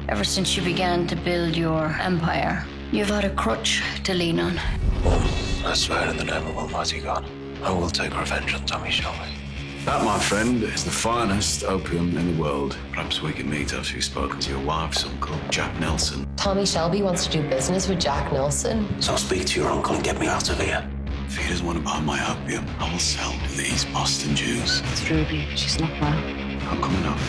ever since you began to build your empire. You've had a crutch to lean on. I swear in the name of Almighty God, I will take revenge on Tommy Shelby. That, my friend, is the finest opium in the world. Perhaps we can meet after you've spoken to your wife's uncle, Jack Nelson. Tommy Shelby wants to do business with Jack Nelson. So speak to your uncle and get me out of here. If he doesn't want to buy my opium, I will sell these Boston Jews. It's Ruby. She's not well. I'm coming up.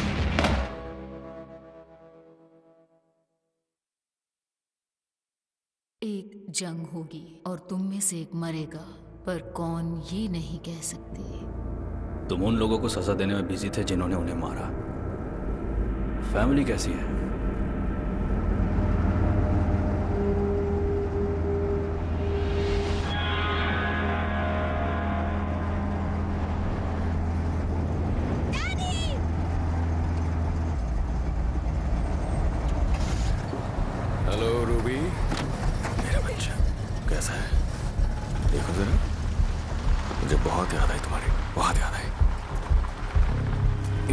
एक जंग होगी और तुम में से एक मरेगा, पर कौन ये नहीं कह सकते। तुम उन लोगों को सजा देने में बिजी थे जिन्होंने उन्हें मारा। फैमिली कैसी है? हेलो रूबी, मेरा बच्चा कैसा है? देखो जरा, मुझे बहुत याद आई तुम्हारी, बहुत याद आई।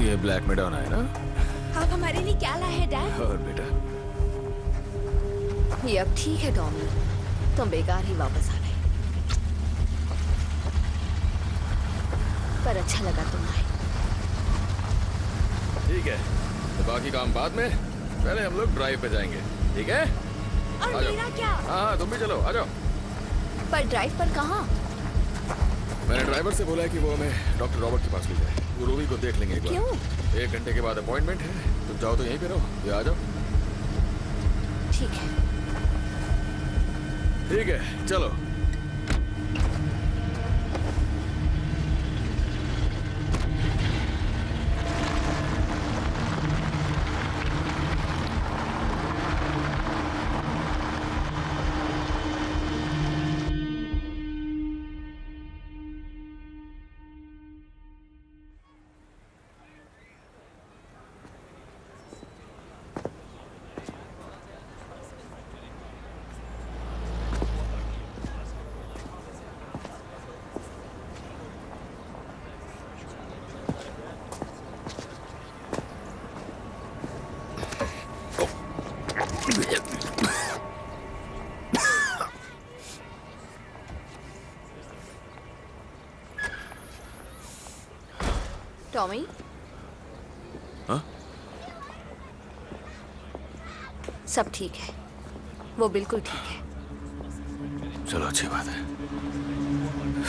ये ब्लैक मैडोना है ना? आप हमारे लिए क्या लाए हैं डैड? और बेटा, ये अब ठीक है टॉमी, तुम बेकार ही वापस आ गए, पर अच्छा लगा तुम आए। ठीक है, तो बाकी काम बाद में, पहले हम लोग ड्राइव पे जाएंगे, ठीक है? और मेरा क्या? हाँ, तुम भी चलो, आ जाओ। पर ड्राइव पर कहाँ? मैंने ड्राइवर से बोला है कि वो हमें डॉक्टर रॉबर्ट के पास ले जाए। वो रूबी को देख लेंगे एक बार। क्यों? 1 घंटे के बाद अपॉइंटमेंट है, तुम जाओ तो यहीं पे रहो, या आ जाओ। ठीक है। ठीक है, चलो। टॉमी? हाँ? सब ठीक है, वो बिल्कुल ठीक है। चलो, अच्छी बात है,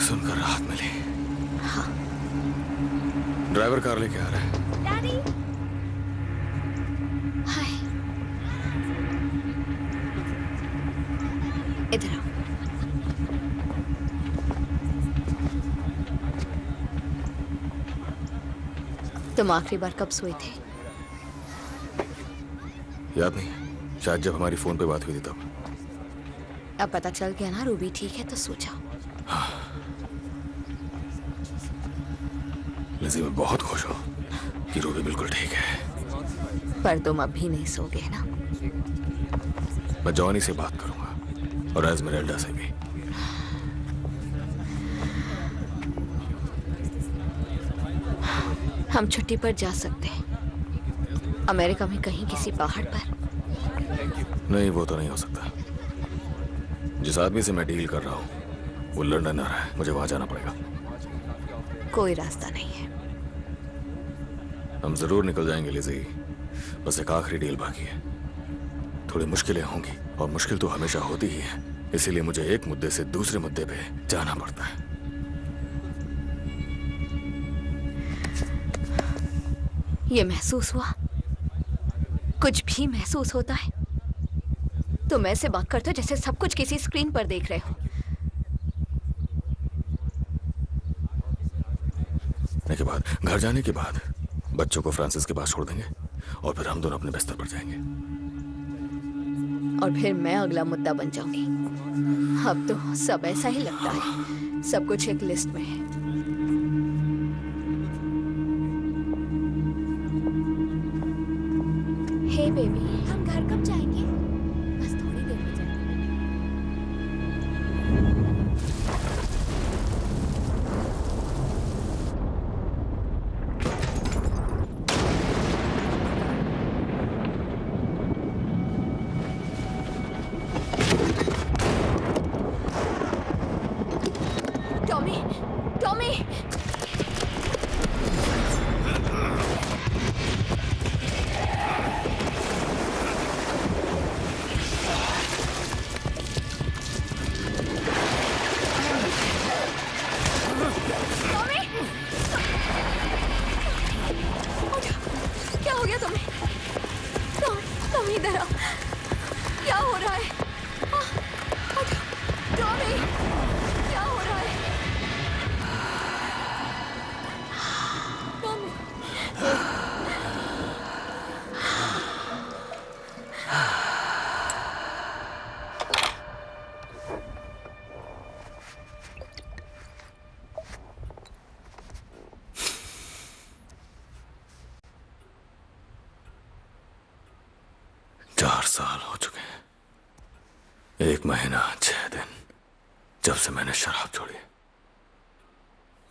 सुनकर राहत मिली। हाँ। ड्राइवर कार लेके आ रहा है। डैडी, हाय, इधर आओ। तुम आखिरी बार कब सोए थे? याद नहीं, शायद जब हमारी फोन पे बात हुई थी तब। अब पता चल गया ना रूबी ठीक है, तो सो जाओ। हाँ। लिज़ी, मैं बहुत खुश हूँ कि रूबी बिल्कुल ठीक है। पर तुम अब भी नहीं सोगे ना? मैं जॉनी से बात करूंगा और एस्मेराल्डा से भी। हम छुट्टी पर जा सकते हैं, अमेरिका में कहीं किसी पहाड़ पर। नहीं, वो तो नहीं हो सकता। जिस आदमी से मैं डील कर रहा हूँ वो लंदन आ रहा है, मुझे वहां जाना पड़ेगा। कोई रास्ता नहीं है। हम जरूर निकल जाएंगे लिज़ी, बस एक आखिरी डील बाकी है। थोड़ी मुश्किलें होंगी और मुश्किल तो हमेशा होती ही है, इसीलिए मुझे एक मुद्दे से दूसरे मुद्दे पे जाना पड़ता है। ये महसूस हुआ? कुछ भी महसूस होता है? तुम ऐसे बात करते हो जैसे सब कुछ किसी स्क्रीन पर देख रहे हो। के बाद, घर जाने के बाद बच्चों को फ्रांसिस के पास छोड़ देंगे और फिर हम दोनों अपने बिस्तर पर जाएंगे। और फिर मैं अगला मुद्दा बन जाऊंगी। अब तो सब ऐसा ही लगता है, सब कुछ एक लिस्ट में है। हे बेबी, हम घर कब जाएंगे? बस थोड़ी देर में जाएंगे। टॉमी इधर आओ। क्या हो रहा है? टॉमी, क्या हो रहा है? टॉमी, 4 साल हो चुके हैं, 1 महीना 6 दिन जब से मैंने शराब छोड़ी।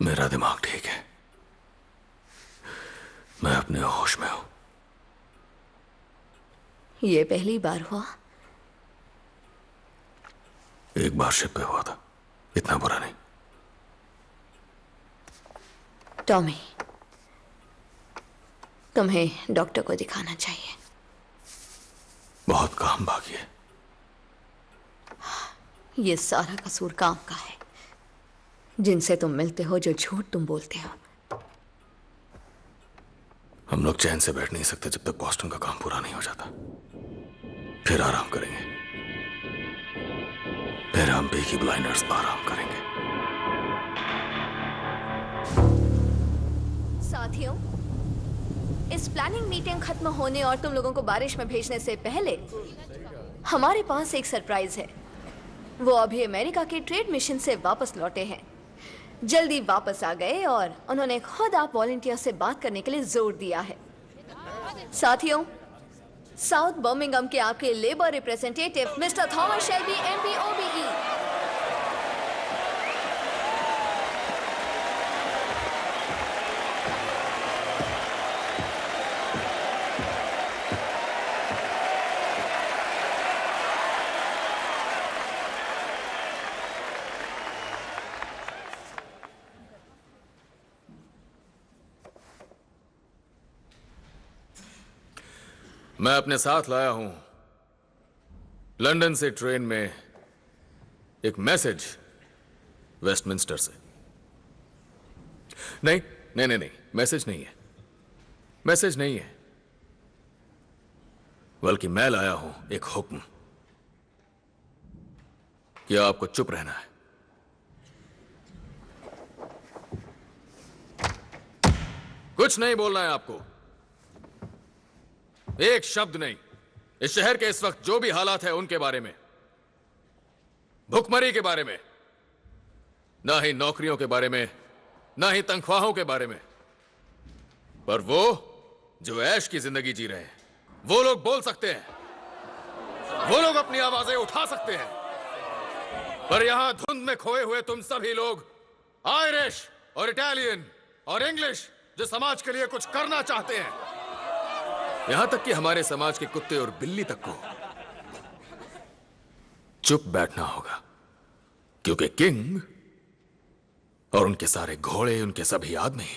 मेरा दिमाग ठीक है, मैं अपने होश में हूं। ये पहली बार हुआ? एक बार शिप पे हुआ था, इतना बुरा नहीं। टॉमी, तुम्हें डॉक्टर को दिखाना चाहिए। बहुत काम बाकी है। ये सारा कसूर काम का है। जिनसे तुम मिलते हो, जो झूठ तुम बोलते हो। हम लोग चैन से बैठ नहीं सकते जब तक बॉस्टन का काम पूरा नहीं हो जाता। फिर आराम करेंगे, फिर हम पीकी ब्लाइंडर्स आराम करेंगे। साथियों, इस प्लानिंग मीटिंग खत्म होने और तुम लोगों को बारिश में भेजने से पहले हमारे पास एक सरप्राइज है। वो अभी अमेरिका के ट्रेड मिशन से वापस लौटे हैं। जल्दी वापस आ गए और उन्होंने खुद आप वॉलंटियर से बात करने के लिए जोर दिया है। साथियों, साउथ बर्मिंघम के आपके labour representative mister Thomas Shelby MP OBE। मैं अपने साथ लाया हूं लंदन से ट्रेन में एक मैसेज वेस्टमिंस्टर से। नहीं नहीं नहीं नहीं, मैसेज नहीं है, मैसेज नहीं है, बल्कि मैं लाया हूं एक हुक्म कि आपको चुप रहना है। कुछ नहीं बोलना है आपको, एक शब्द नहीं। इस शहर के इस वक्त जो भी हालात है उनके बारे में, भुखमरी के बारे में, ना ही नौकरियों के बारे में, ना ही तनख्वाहों के बारे में, पर वो जो ऐश की जिंदगी जी रहे हैं, वो लोग बोल सकते हैं, वो लोग अपनी आवाजें उठा सकते हैं। पर यहां धुंध में खोए हुए तुम सभी लोग, आयरिश और इटालियन और इंग्लिश, जो समाज के लिए कुछ करना चाहते हैं, यहां तक कि हमारे समाज के कुत्ते और बिल्ली तक को चुप बैठना होगा, क्योंकि किंग और उनके सारे घोड़े, उनके सभी आदमी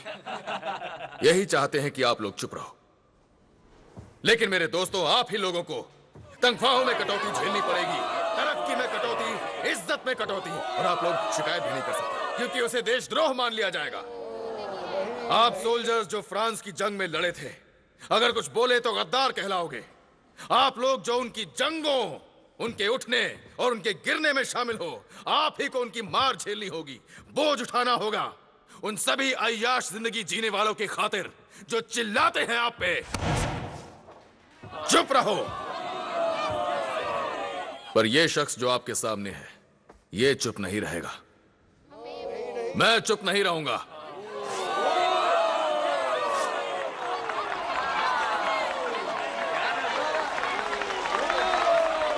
यही चाहते हैं कि आप लोग चुप रहो। लेकिन मेरे दोस्तों, आप ही लोगों को तनख्वाहों में कटौती झेलनी पड़ेगी, तरक्की में कटौती, इज्जत में कटौती, और आप लोग शिकायत भी नहीं कर सकते क्योंकि उसे देशद्रोह मान लिया जाएगा। आप सोल्जर्स जो फ्रांस की जंग में लड़े थे, अगर कुछ बोले तो गद्दार कहलाओगे। आप लोग जो उनकी जंगों, उनके उठने और उनके गिरने में शामिल हो, आप ही को उनकी मार झेलनी होगी, बोझ उठाना होगा, उन सभी अय्याश जिंदगी जीने वालों की खातिर जो चिल्लाते हैं आप पे। चुप रहो। पर यह शख्स जो आपके सामने है, यह चुप नहीं रहेगा। मैं चुप नहीं रहूंगा।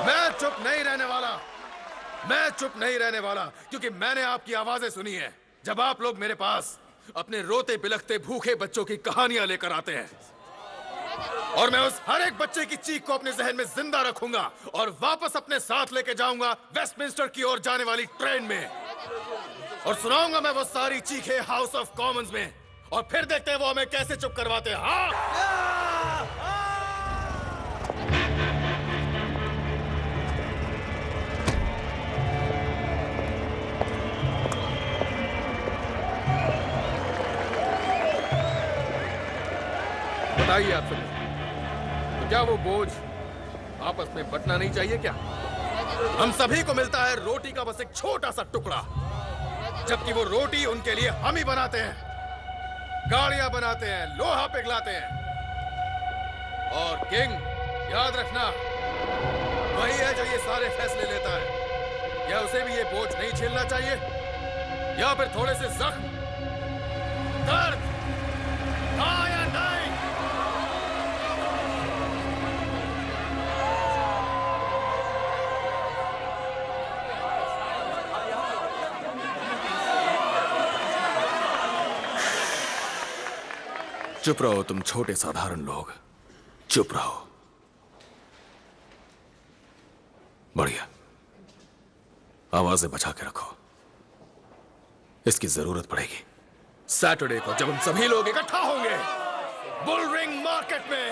मैं चुप नहीं रहने वाला, मैं चुप नहीं रहने वाला, क्योंकि मैंने आपकी आवाजें सुनी है जब आप लोग मेरे पास अपने रोते बिलखते भूखे बच्चों की कहानियां लेकर आते हैं, और मैं उस हर एक बच्चे की चीख को अपने जहन में जिंदा रखूंगा और वापस अपने साथ लेके जाऊंगा वेस्टमिंस्टर की ओर जाने वाली ट्रेन में, और सुनाऊंगा मैं वो सारी चीखें हाउस ऑफ कॉमन्स में, और फिर देखते हैं वो हमें कैसे चुप करवाते हैं। हाँ, बताइए आप सब तो क्या वो बोझ आपस में बंटना नहीं चाहिए क्या? हम सभी को मिलता है रोटी का बस एक छोटा सा टुकड़ा, जबकि वो रोटी उनके लिए हम ही बनाते हैं, गाड़ियां बनाते हैं, लोहा पिघलाते हैं। और किंग, याद रखना, वही है जो ये सारे फैसले लेता है। क्या उसे भी ये बोझ नहीं झेलना चाहिए? या फिर थोड़े से जख्म, दर्द, हाँ या नहीं? चुप रहो तुम छोटे साधारण लोग, चुप रहो। बढ़िया, आवाजें बचा के रखो, इसकी जरूरत पड़ेगी। सैटरडे को जब हम सभी लोग इकट्ठा होंगे बुल रिंग मार्केट में,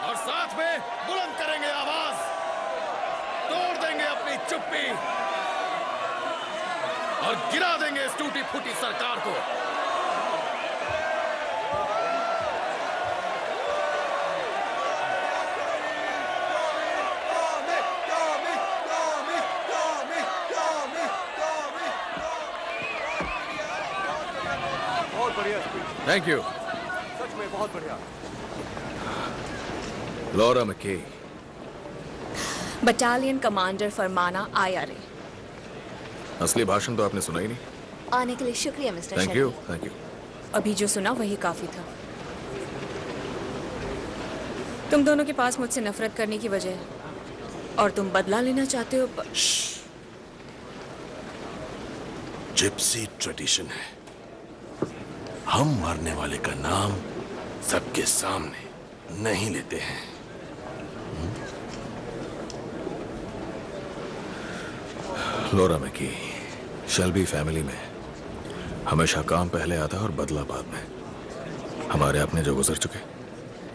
और साथ में बुलंद करेंगे आवाज, तोड़ देंगे अपनी चुप्पी और गिरा देंगे इस टूटी फूटी सरकार को। Thank you. सच में बहुत बढ़िया। लॉरा मैके, बटालियन कमांडर फरमाना IRA। असली भाषण तो आपने सुना ही नहीं। आने के लिए शुक्रिया mister thank you, thank you. अभी जो सुना वही काफी था। तुम दोनों के पास मुझसे नफरत करने की वजह है, और तुम बदला लेना चाहते हो। जिप्सी ट्रेडिशन है, हम मरने वाले का नाम सबके सामने नहीं लेते हैं। लॉरा मैकी, शेल्बी फैमिली में हमेशा काम पहले आता और बदला बाद में। हमारे अपने जो गुजर चुके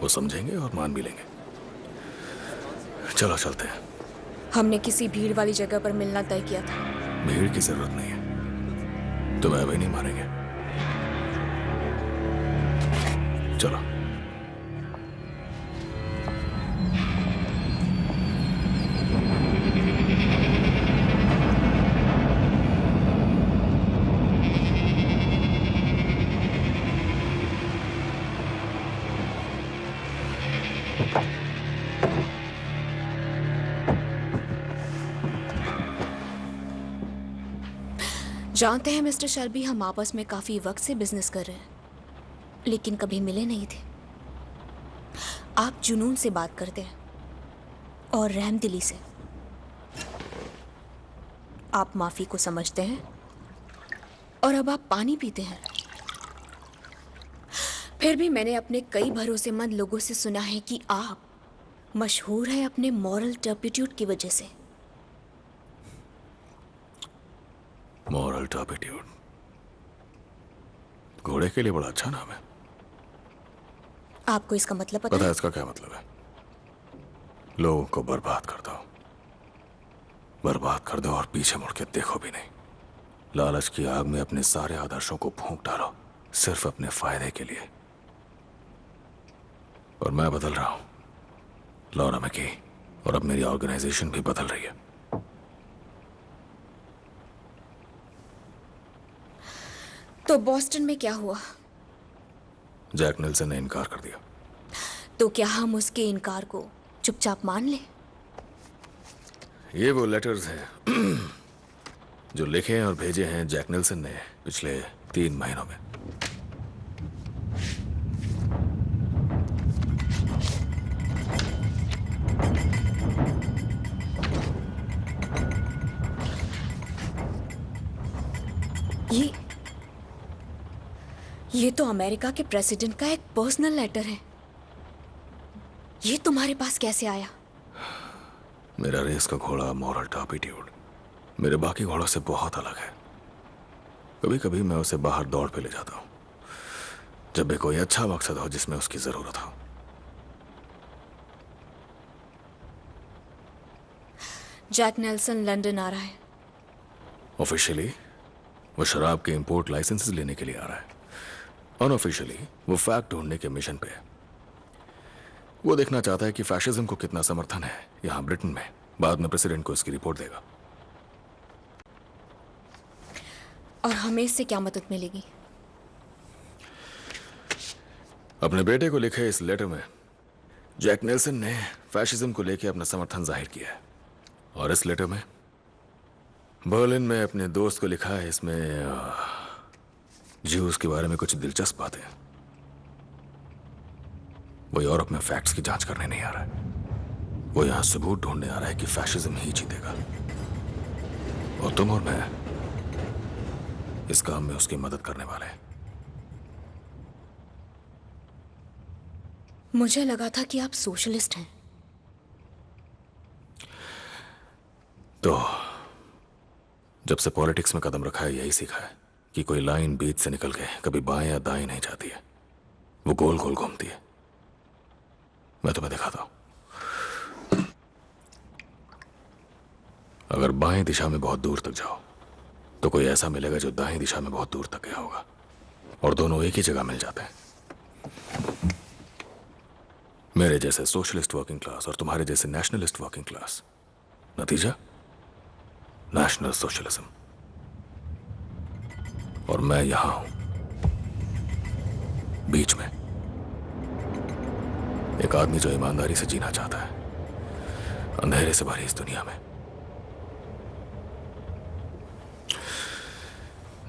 वो समझेंगे और मान भी लेंगे। चलो चलते हैं। हमने किसी भीड़ वाली जगह पर मिलना तय किया था। भीड़ की जरूरत नहीं है, तुम्हें अभी नहीं मारेंगे। चलो। जानते हैं मिस्टर शेल्बी, हम आपस में काफी वक्त से बिजनेस कर रहे हैं, लेकिन कभी मिले नहीं थे। आप जुनून से बात करते हैं और रहमदिली से। आप माफी को समझते हैं और अब आप पानी पीते हैं। फिर भी मैंने अपने कई भरोसेमंद लोगों से सुना है कि आप मशहूर हैं अपने मॉरल टर्पिट्यूड की वजह से। मॉरल टर्पिट्यूड घोड़े के लिए बड़ा अच्छा नाम है। आपको इसका मतलब पता है? इसका क्या मतलब है? लोगों को बर्बाद कर दो, बर्बाद कर दो और पीछे मुड़ के देखो भी नहीं। लालच की आग में अपने सारे आदर्शों को फूंक डालो, सिर्फ अपने फायदे के लिए। और मैं बदल रहा हूं, लॉरा मैकी, और अब मेरी ऑर्गेनाइजेशन भी बदल रही है। तो बॉस्टन में क्या हुआ? जैक नेल्सन ने इनकार कर दिया। तो क्या हम उसके इनकार को चुपचाप मान लें? ये वो लेटर्स हैं जो लिखे और भेजे हैं जैक नेल्सन ने पिछले 3 महीनों में। ये तो अमेरिका के प्रेसिडेंट का एक पर्सनल लेटर है। ये तुम्हारे पास कैसे आया? मेरा रेस का घोड़ा मॉरल टर्पिट्यूड मेरे बाकी घोड़ों से बहुत अलग है। कभी कभी मैं उसे बाहर दौड़ पे ले जाता हूं, जब भी कोई अच्छा मकसद हो जिसमें उसकी जरूरत हो। जैक नेल्सन लंदन आ रहा है। ऑफिशियली वो शराब के इंपोर्ट लाइसेंसेस लेने के लिए आ रहा है। अनऑफिशियली वो फैक्ट ढूंढने के मिशन पे है। वो देखना चाहता है कि फैशिज्म को कितना समर्थन है यहां ब्रिटेन में। बाद में प्रेसिडेंट को इसकी रिपोर्ट देगा। और हमें इससे क्या मदद मिलेगी? अपने बेटे को लिखे इस लेटर में जैक नेल्सन ने फैशिज्म को लेकर अपना समर्थन जाहिर किया है। और इस लेटर में बर्लिन में अपने दोस्त को लिखा है। इसमें ज्यूज के बारे में कुछ दिलचस्प बातें हैं। वो यूरोप में फैक्ट्स की जांच करने नहीं आ रहा है, वो यहां सबूत ढूंढने आ रहा है कि फैशिज्म ही जीतेगा। और तुम और मैं इस काम में उसकी मदद करने वाले हैं। मुझे लगा था कि आप सोशलिस्ट हैं। तो जब से पॉलिटिक्स में कदम रखा है यही सीखा है कि कोई लाइन बीच से निकल के कभी बाएं या दाएं नहीं जाती है, वो गोल गोल घूमती है। मैं तुम्हें दिखाता हूं। अगर बाएं दिशा में बहुत दूर तक जाओ तो कोई ऐसा मिलेगा जो दाएं दिशा में बहुत दूर तक गया होगा, और दोनों एक ही जगह मिल जाते हैं। मेरे जैसे सोशलिस्ट वर्किंग क्लास और तुम्हारे जैसे नेशनलिस्ट वर्किंग क्लास, नतीजा नेशनल सोशलिज्म। और मैं यहां हूं बीच में, एक आदमी जो ईमानदारी से जीना चाहता है अंधेरे से भरी इस दुनिया में।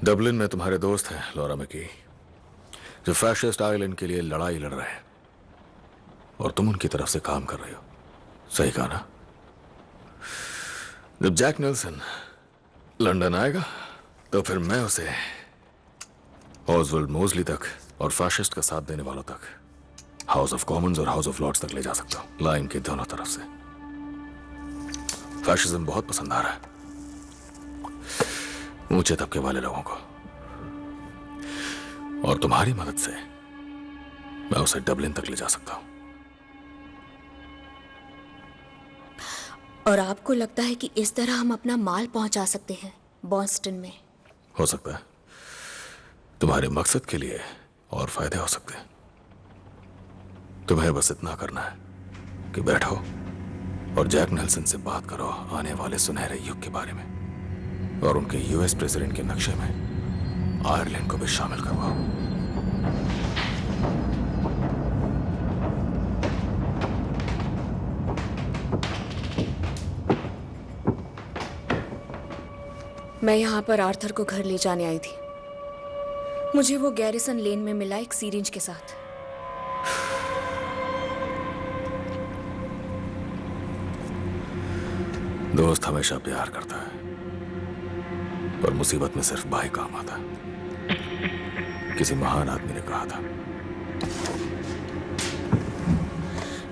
डबलिन में तुम्हारे दोस्त हैं लॉरा मैकी, जो फैशिस्ट आइलैंड के लिए लड़ाई लड़ रहे हैं, और तुम उनकी तरफ से काम कर रहे हो। सही कहा ना? जब जैक नेल्सन लंदन आएगा तो फिर मैं उसे ऑसवाल्ड मोज़ली तक और फैशिस्ट का साथ देने वालों तक, हाउस ऑफ कॉमन्स और हाउस ऑफ लॉर्ड्स तक ले जा सकता हूं, लाइन के दोनों तरफ से। फैशिज्म बहुत पसंद आ रहा है ऊंचे तबके वाले लोगों को, और तुम्हारी मदद से मैं उसे डबलिन तक ले जा सकता हूं। और आपको लगता है कि इस तरह हम अपना माल पहुंचा सकते हैं बॉस्टन में? हो सकता है, तुम्हारे मकसद के लिए और फायदे हो सकते हैं। तुम्हें बस इतना करना है कि बैठो और जैक नेल्सन से बात करो आने वाले सुनहरे युग के बारे में, और उनके यूएस प्रेसिडेंट के नक्शे में आयरलैंड को भी शामिल करवाओ। मैं यहाँ पर आर्थर को घर ले जाने आई थी। मुझे वो गैरिसन लेन में मिला एक सीरिंज के साथ। दोस्त हमेशा प्यार करता है, पर मुसीबत में सिर्फ भाई काम आता है, किसी महान आदमी ने कहा था।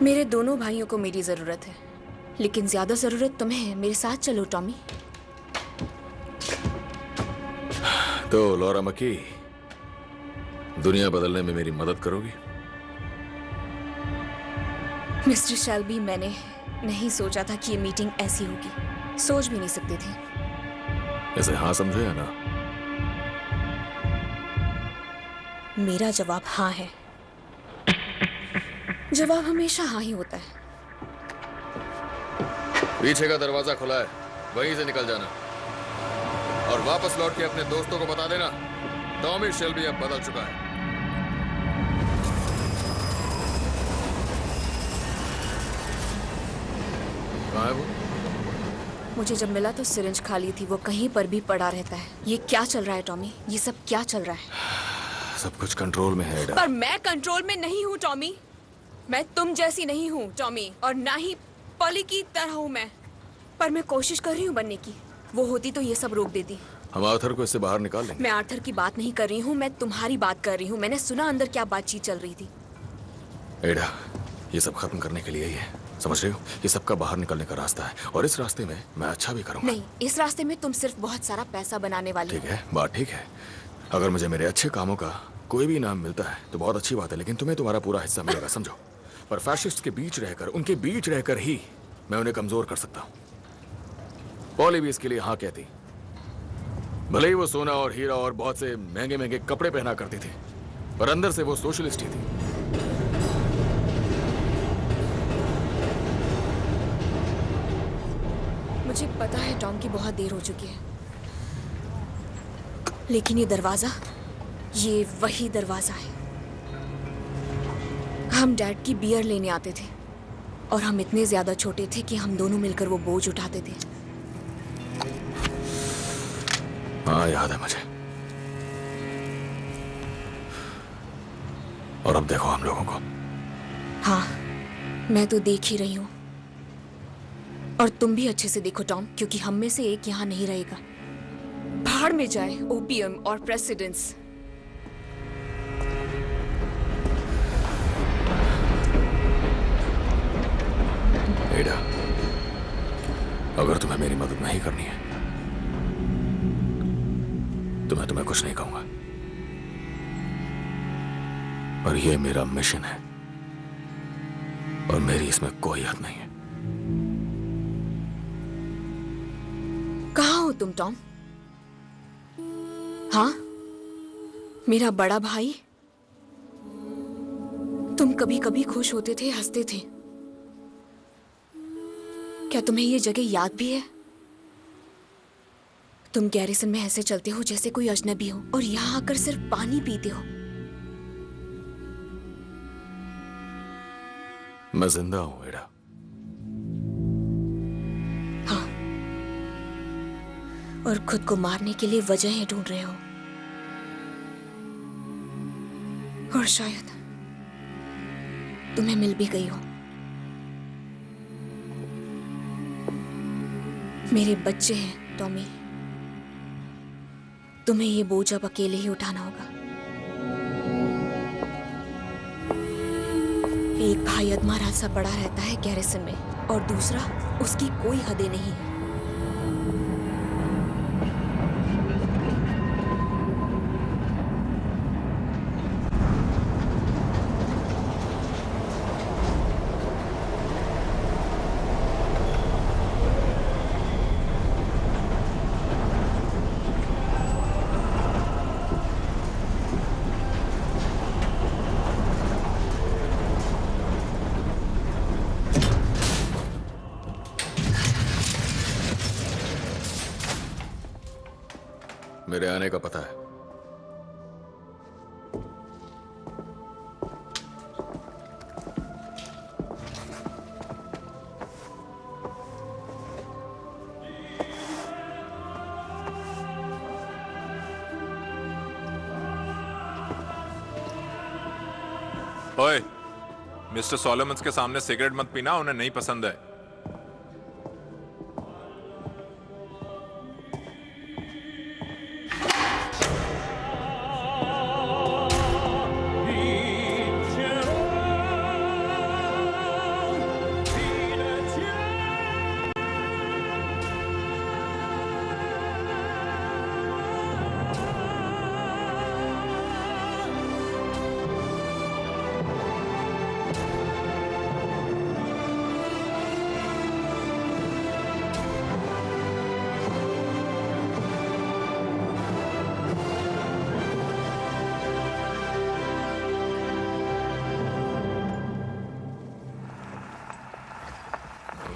मेरे दोनों भाइयों को मेरी जरूरत है, लेकिन ज्यादा जरूरत तुम्हें है। मेरे साथ चलो टॉमी। तो लॉरा मैकी, दुनिया बदलने में मेरी मदद करोगी? मिस्टर शेल्बी, मैंने नहीं सोचा था कि ये मीटिंग ऐसी होगी। सोच भी नहीं सकते थे। इसे हाँ समझे या ना? मेरा जवाब हाँ है। जवाब हमेशा हाँ ही होता है। पीछे का दरवाजा खुला है, वहीं से निकल जाना, और वापस लौट के अपने दोस्तों को बता देना टॉमी शेल्बी अब बदल चुका है। कहाँ है वो? मुझे जब मिला तो सिरिंज खाली थी। वो कहीं पर भी पड़ा रहता है। ये क्या चल रहा है टॉमी? ये सब क्या चल रहा है? सब कुछ कंट्रोल में है एडा। पर मैं कंट्रोल में नहीं हूँ टॉमी। मैं तुम जैसी नहीं हूँ टॉमी, और ना ही पॉली की तरह हूँ मैं। पर मैं कोशिश कर रही हूँ बनने की। वो होती तो ये सब रोक देती। हम आर्थर को इससे बाहर निकाल लेंगे। मैं आर्थर की बात नहीं कर रही हूँ, मैं तुम्हारी बात कर रही हूँ। मैंने सुना अंदर क्या बातचीत चल रही थी। एडा, ये सब खत्म करने के लिए ही है, समझ रहे हो? ये सबका बाहर निकलने का रास्ता है, और इस रास्ते में मैं अच्छा भी करूंगा। नहीं, इस रास्ते में तुम सिर्फ बहुत सारा पैसा बनाने वाली हो। ठीक है, बात ठीक है। अगर मुझे मेरे अच्छे कामों का कोई भी इनाम मिलता है तो बहुत अच्छी बात है, लेकिन तुम्हें तुम्हारा पूरा हिस्सा मिलेगा, समझो। पर फैशिस्ट के बीच रहकर, उनके बीच रहकर ही मैं उन्हें कमजोर कर सकता हूँ। पॉली भी इसके लिए हाँ कहती, भले ही वो सोना और हीरा और बहुत से महंगे महंगे कपड़े पहना करती थी, पर अंदर से वो सोशलिस्ट ही थी। मुझे पता है टॉम की बहुत देर हो चुकी है, लेकिन ये दरवाजा, ये वही दरवाजा है। हम डैड की बियर लेने आते थे और हम इतने ज्यादा छोटे थे कि हम दोनों मिलकर वो बोझ उठाते थे। हाँ, याद है मुझे। और अब देखो हम लोगों को। हाँ, मैं तो देख ही रही हूँ। और तुम भी अच्छे से देखो टॉम, क्योंकि हम में से एक यहाँ नहीं रहेगा। भाड़ में जाए ओपीएम और प्रेसिडेंट्स। एडा, अगर तुम्हें मेरी मदद नहीं करनी है तो मैं तुम्हें कुछ नहीं कहूंगा। और ये मेरा मिशन है और मेरी इसमें कोई हद नहीं है। कहाँ हो तुम टॉम? हाँ, मेरा बड़ा भाई। तुम कभी कभी खुश होते थे, हंसते थे। क्या तुम्हें ये जगह याद भी है? तुम गैरिसन में ऐसे चलते हो जैसे कोई अजनबी हो और यहां आकर सिर्फ पानी पीते हो। मैं जिंदा हूं एडा। हाँ, और खुद को मारने के लिए वजहें ढूंढ रहे हो। और शायद तुम्हें मिल भी गई हो। मेरे बच्चे हैं टॉमी, तुम्हें ये बोझ अब अकेले ही उठाना होगा। एक भाई अदमारा सा बड़ा रहता है गैरिसन में और दूसरा, उसकी कोई हदें नहीं है। मेरे आने का पता है। ओए, मिस्टर सोलोमन्स के सामने सिगरेट मत पीना, उन्हें नहीं पसंद है।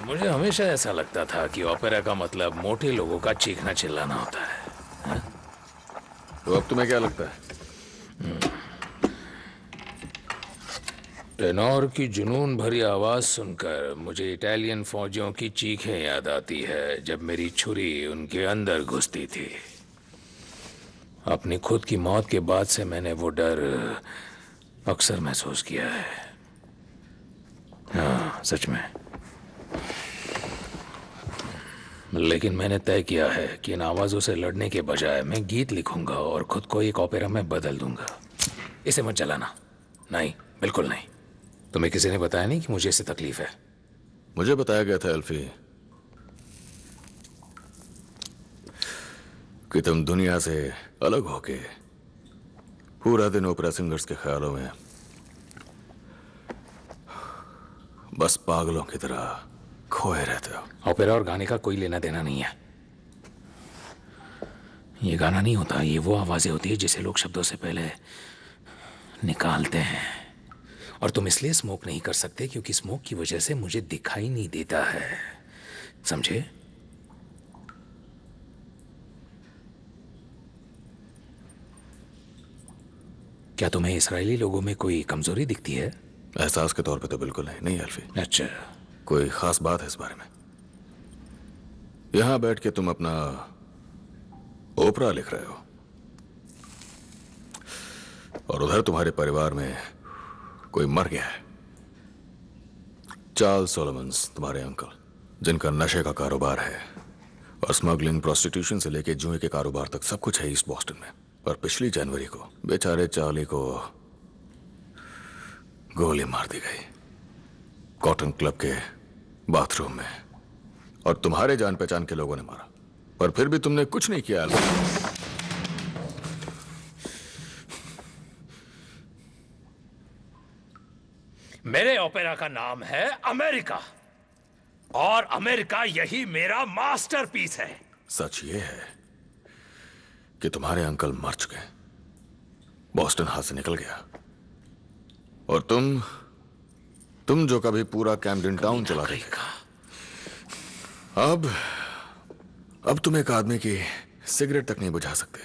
मुझे हमेशा ऐसा लगता था कि ओपेरा का मतलब मोटे लोगों का चीखना चिल्लाना होता है। तो अब तुम्हें क्या लगता है? टेनोर की जुनून भरी आवाज सुनकर मुझे इटालियन फौजियों की चीखें याद आती है जब मेरी छुरी उनके अंदर घुसती थी। अपनी खुद की मौत के बाद से मैंने वो डर अक्सर महसूस किया है। हाँ, सच में। लेकिन मैंने तय किया है कि इन आवाजों से लड़ने के बजाय मैं गीत लिखूंगा और खुद को एक ओपेरा में बदल दूंगा। इसे मत जलाना। नहीं, बिल्कुल नहीं। तुम्हें किसी ने बताया नहीं कि मुझे इससे तकलीफ है? मुझे बताया गया था एल्फी कि तुम दुनिया से अलग होके पूरा दिन ओपेरा सिंगर्स के ख्यालों में बस पागलों की तरह खोए रहते हो। ओपेरा और गाने का कोई लेना देना नहीं है। ये गाना नहीं होता, ये वो आवाजें होती है जिसे लोग शब्दों से पहले निकालते हैं। और तुम इसलिए स्मोक नहीं कर सकते क्योंकि स्मोक की वजह से मुझे दिखाई नहीं देता है, समझे? क्या तुम्हें इसराइली लोगों में कोई कमजोरी दिखती है? एहसास के तौर पे तो बिल्कुल नहीं अल्फी। अच्छा, कोई खास बात है इस बारे में? यहां बैठ के तुम अपना ओपरा लिख रहे हो और उधर तुम्हारे परिवार में कोई मर गया है। चार्ल्स सोलोमन्स, तुम्हारे अंकल, जिनका नशे का कारोबार है और स्मगलिंग, प्रोस्टिट्यूशन से लेके जुए के कारोबार तक सब कुछ है ईस्ट बॉस्टन में। और पिछली जनवरी को बेचारे चार्ली को गोली मार दी गई कॉटन क्लब के बाथरूम में, और तुम्हारे जान पहचान के लोगों ने मारा, पर फिर भी तुमने कुछ नहीं किया। मेरे ओपेरा का नाम है अमेरिका, और अमेरिका यही मेरा मास्टरपीस है। सच ये है कि तुम्हारे अंकल मर चुके, बॉस्टन हाथ से निकल गया, और तुम जो कभी पूरा कैम्पडेन टाउन चला रहे थे, अब तुम एक आदमी की सिगरेट तक नहीं बुझा सकते।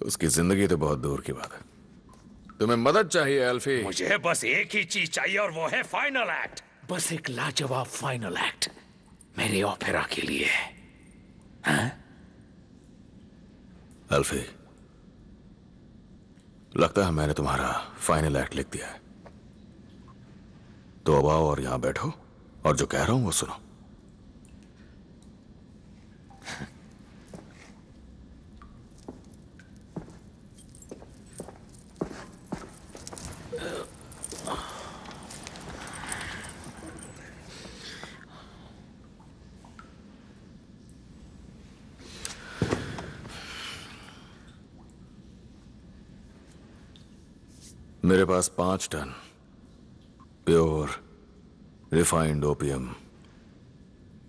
उसकी जिंदगी तो बहुत दूर की बात है। तुम्हें मदद चाहिए एल्फी? मुझे बस एक ही चीज चाहिए और वो है फाइनल एक्ट। बस एक लाजवाब फाइनल एक्ट मेरे ओपेरा के लिए। हाँ? एल्फी, लगता है मैंने तुम्हारा फाइनल एक्ट लिख दिया है। तो अब आओ और यहां बैठो और जो कह रहा हूं वो सुनो। मेरे पास 5 ton pure refined opium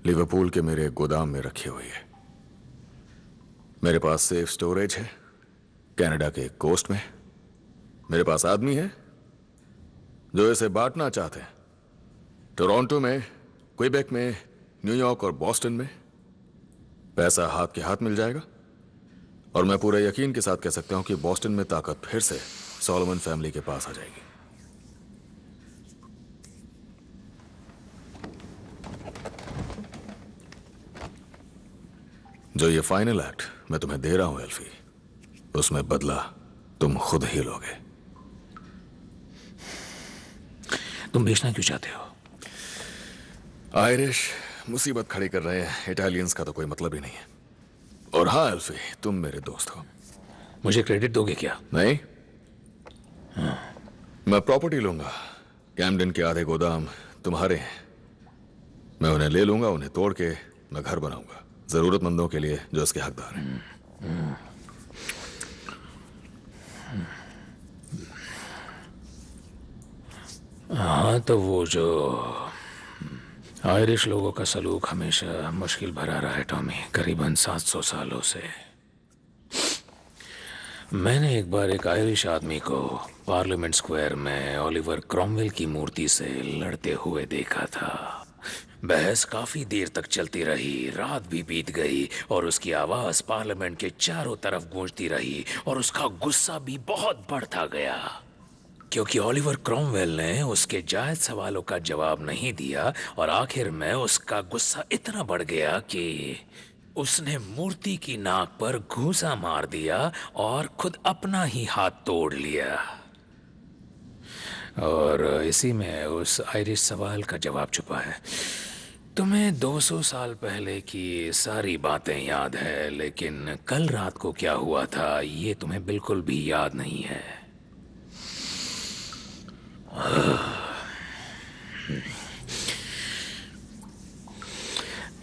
Liverpool के मेरे गोदाम में रखी हुई है। मेरे पास सेफ स्टोरेज है कनाडा के कोस्ट में। मेरे पास आदमी है जो इसे बांटना चाहते हैं टोरंटो में, क्वेबेक में, न्यूयॉर्क और बॉस्टन में। पैसा हाथ के हाथ मिल जाएगा, और मैं पूरे यकीन के साथ कह सकता हूं कि बॉस्टन में ताकत फिर से सोलोमन फैमिली के पास आ जाएगी। जो ये फाइनल एक्ट मैं तुम्हें दे रहा हूं एल्फी, उसमें बदला तुम खुद ही लोगे। तुम बेचना क्यों चाहते हो? आयरिश मुसीबत खड़ी कर रहे हैं, इटालियंस का तो कोई मतलब ही नहीं है। और हाँ एल्फी, तुम मेरे दोस्त हो। मुझे क्रेडिट दोगे क्या? नहीं, मैं प्रॉपर्टी लूंगा। कैम्पडेन के आधे गोदाम तुम्हारे हैं, मैं उन्हें ले लूंगा। उन्हें तोड़ के मैं घर बनाऊंगा जरूरतमंदों के लिए जो इसके हकदार हैं। हाँ, तो वो जो आयरिश लोगों का सलूक हमेशा मुश्किल भरा रहा है टॉमी, करीबन 700 सालों से। मैंने एक बार एक आयरिश आदमी को पार्लियामेंट स्क्वायर में ओलिवर क्रॉमवेल की मूर्ति से लड़ते हुए देखा था। बहस काफी देर तक चलती रही, रात भी बीत गई और उसकी आवाज पार्लियामेंट के चारों तरफ गूंजती रही, और उसका गुस्सा भी बहुत बढ़ता गया क्योंकि ओलिवर क्रॉमवेल ने उसके जायज सवालों का जवाब नहीं दिया, और आखिर में उसका गुस्सा इतना बढ़ गया कि उसने मूर्ति की नाक पर घूंसा मार दिया और खुद अपना ही हाथ तोड़ लिया। और इसी में उस आयरिश सवाल का जवाब छुपा है। तुम्हें 200 साल पहले की सारी बातें याद है, लेकिन कल रात को क्या हुआ था ये तुम्हें बिल्कुल भी याद नहीं है।